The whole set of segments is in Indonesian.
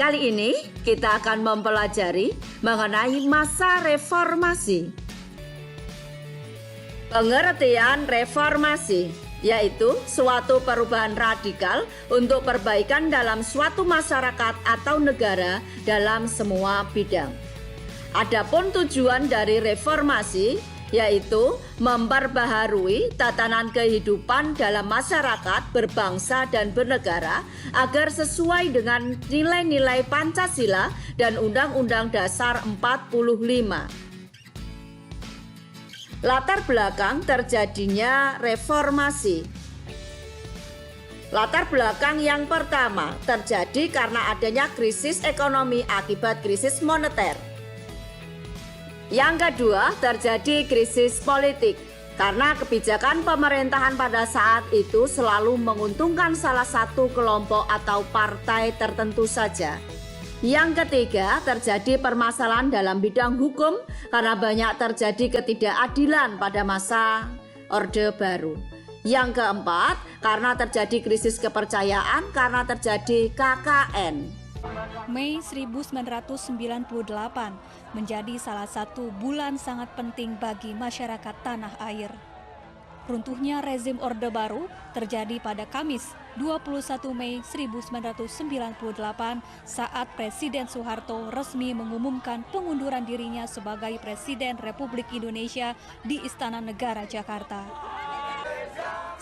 Kali ini kita akan mempelajari mengenai masa reformasi. Pengertian reformasi yaitu suatu perubahan radikal untuk perbaikan dalam suatu masyarakat atau negara dalam semua bidang. Adapun tujuan dari reformasi yaitu memperbaharui tatanan kehidupan dalam masyarakat berbangsa dan bernegara agar sesuai dengan nilai-nilai Pancasila dan Undang-Undang Dasar 45. Latar belakang terjadinya reformasi. Latar belakang yang pertama terjadi karena adanya krisis ekonomi akibat krisis moneter. Yang kedua, terjadi krisis politik karena kebijakan pemerintahan pada saat itu selalu menguntungkan salah satu kelompok atau partai tertentu saja. Yang ketiga, terjadi permasalahan dalam bidang hukum karena banyak terjadi ketidakadilan pada masa Orde Baru. Yang keempat, karena terjadi krisis kepercayaan karena terjadi KKN. Mei 1998 menjadi salah satu bulan sangat penting bagi masyarakat tanah air. Runtuhnya rezim Orde Baru terjadi pada Kamis 21 Mei 1998 saat Presiden Soeharto resmi mengumumkan pengunduran dirinya sebagai Presiden Republik Indonesia di Istana Negara Jakarta.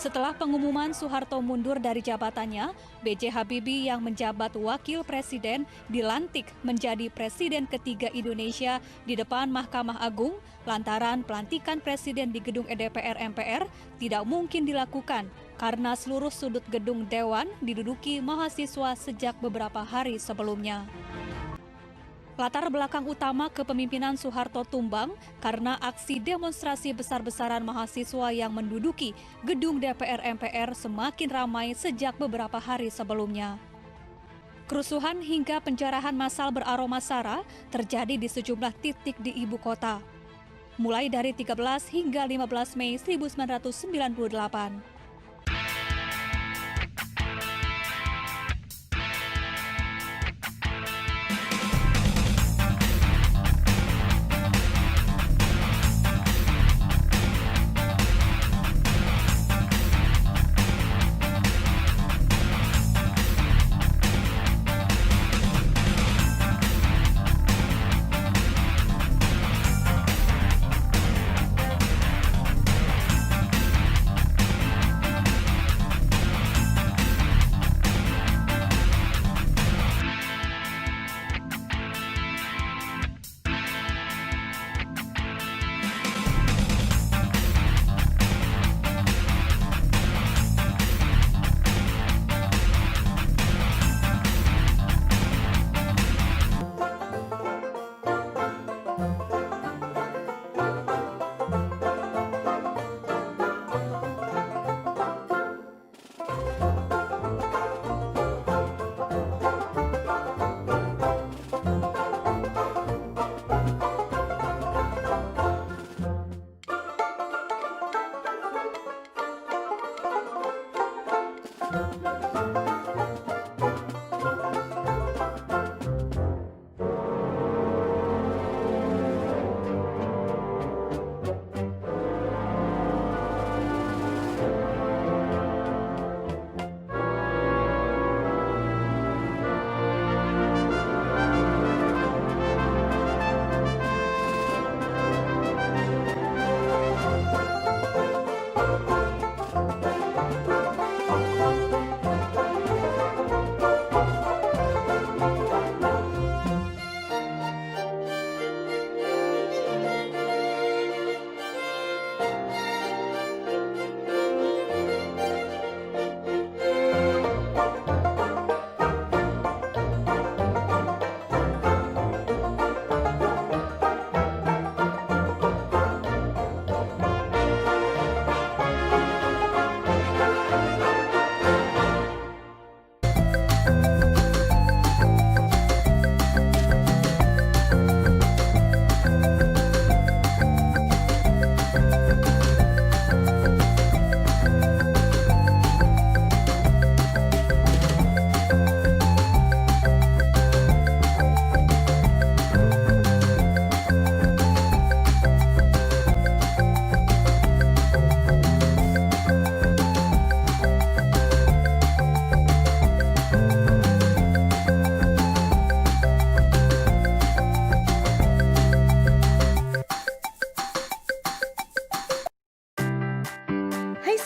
Setelah pengumuman Soeharto mundur dari jabatannya, B.J. Habibie yang menjabat Wakil Presiden dilantik menjadi Presiden ketiga Indonesia di depan Mahkamah Agung lantaran pelantikan Presiden di gedung DPR MPR tidak mungkin dilakukan karena seluruh sudut gedung Dewan diduduki mahasiswa sejak beberapa hari sebelumnya. Latar belakang utama kepemimpinan Soeharto tumbang karena aksi demonstrasi besar-besaran mahasiswa yang menduduki gedung DPR MPR semakin ramai sejak beberapa hari sebelumnya. Kerusuhan hingga penjarahan massal beraroma sara terjadi di sejumlah titik di ibu kota, mulai dari 13 hingga 15 Mei 1998.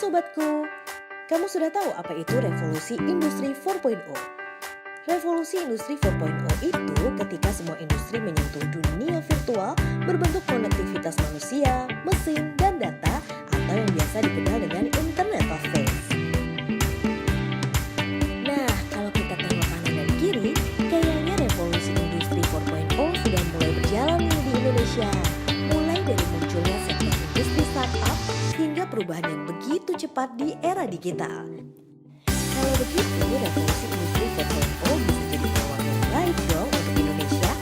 sobatku, kamu sudah tahu apa itu revolusi industri 4.0? Revolusi industri 4.0 itu ketika semua industri menyentuh dunia virtual berbentuk konektivitas manusia, mesin, dan data atau yang biasa dikenal dengan Internet of Things. Nah, kalau kita tengok kanan dan kiri, kayaknya revolusi industri 4.0 sudah mulai berjalan nih di Indonesia. Mulai dari munculnya sektor industri startup hingga perubahan yang begitu cepat di era digital. Kalau begitu, revolusi industri 4.0 bisa jadi peluang yang baik dong untuk Indonesia.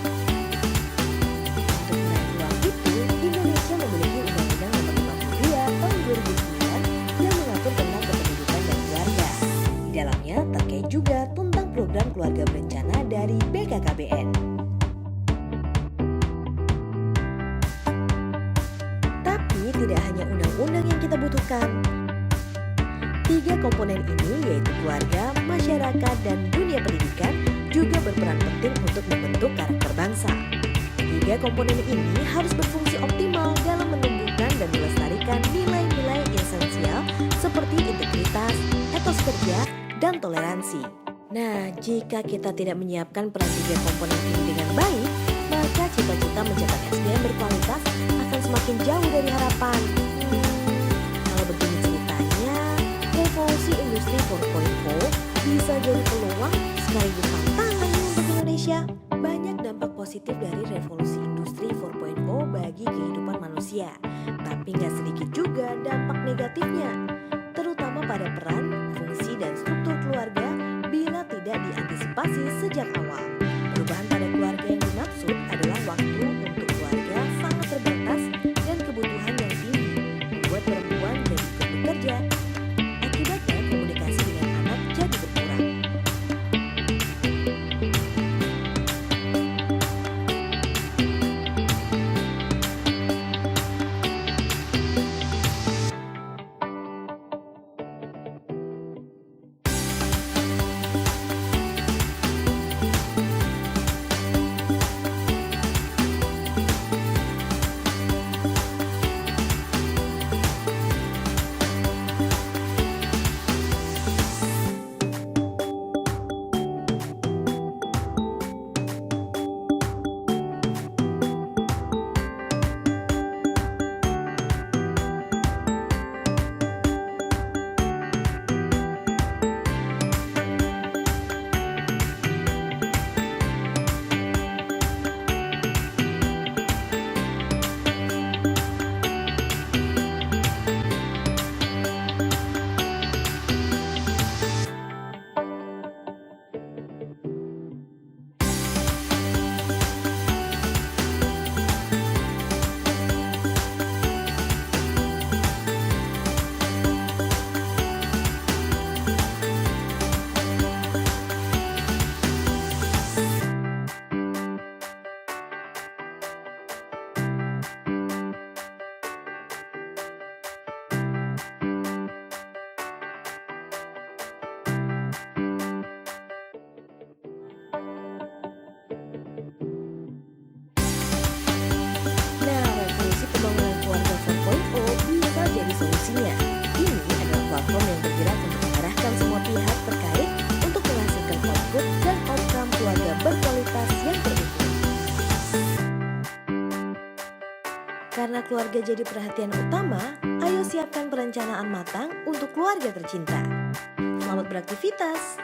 Untuk meraih peluang itu, Indonesia memiliki Undang-Undang Nomor 52 Tahun 2009 yang mengatur tentang kependudukan dan keluarga. Di dalamnya terkait juga tentang program keluarga berencana dari BKKBN. Tapi tidak hanya undang-undang yang kita butuhkan. 3 komponen ini yaitu keluarga, masyarakat, dan dunia pendidikan juga berperan penting untuk membentuk karakter bangsa. 3 komponen ini harus berfungsi optimal dalam menumbuhkan dan melestarikan nilai-nilai esensial seperti integritas, etos kerja, dan toleransi. Nah, jika kita tidak menyiapkan peran 3 komponen ini dengan baik, maka cita-cita mencetak SDM berkualitas akan semakin jauh dari harapan. Kalau begini ceritanya, revolusi industri 4.0 bisa jadi peluang sekaligus tantangan untuk Indonesia. Banyak dampak positif dari revolusi industri 4.0 bagi kehidupan manusia, tapi nggak sedikit juga dampak negatifnya, terutama pada peran, fungsi, dan struktur keluarga bila tidak diantisipasi sejak awal. Perubahan pada keluarga yang dimaksud adalah waktu untuk keluarga sangat terbatas dan kebutuhan yang tinggi, membuat perempuan jadi ikut bekerja. Akibatnya komunikasi dengan anak jadi berkurang. Nah, revolusi pembangunan keluarga 4.0 bisa jadi solusinya. Ini adalah platform yang bergerak untuk mengarahkan semua pihak terkait untuk menghasilkan output dan outcome keluarga berkualitas yang terukur. Karena keluarga jadi perhatian utama, ayo siapkan perencanaan matang untuk keluarga tercinta. Selamat beraktivitas!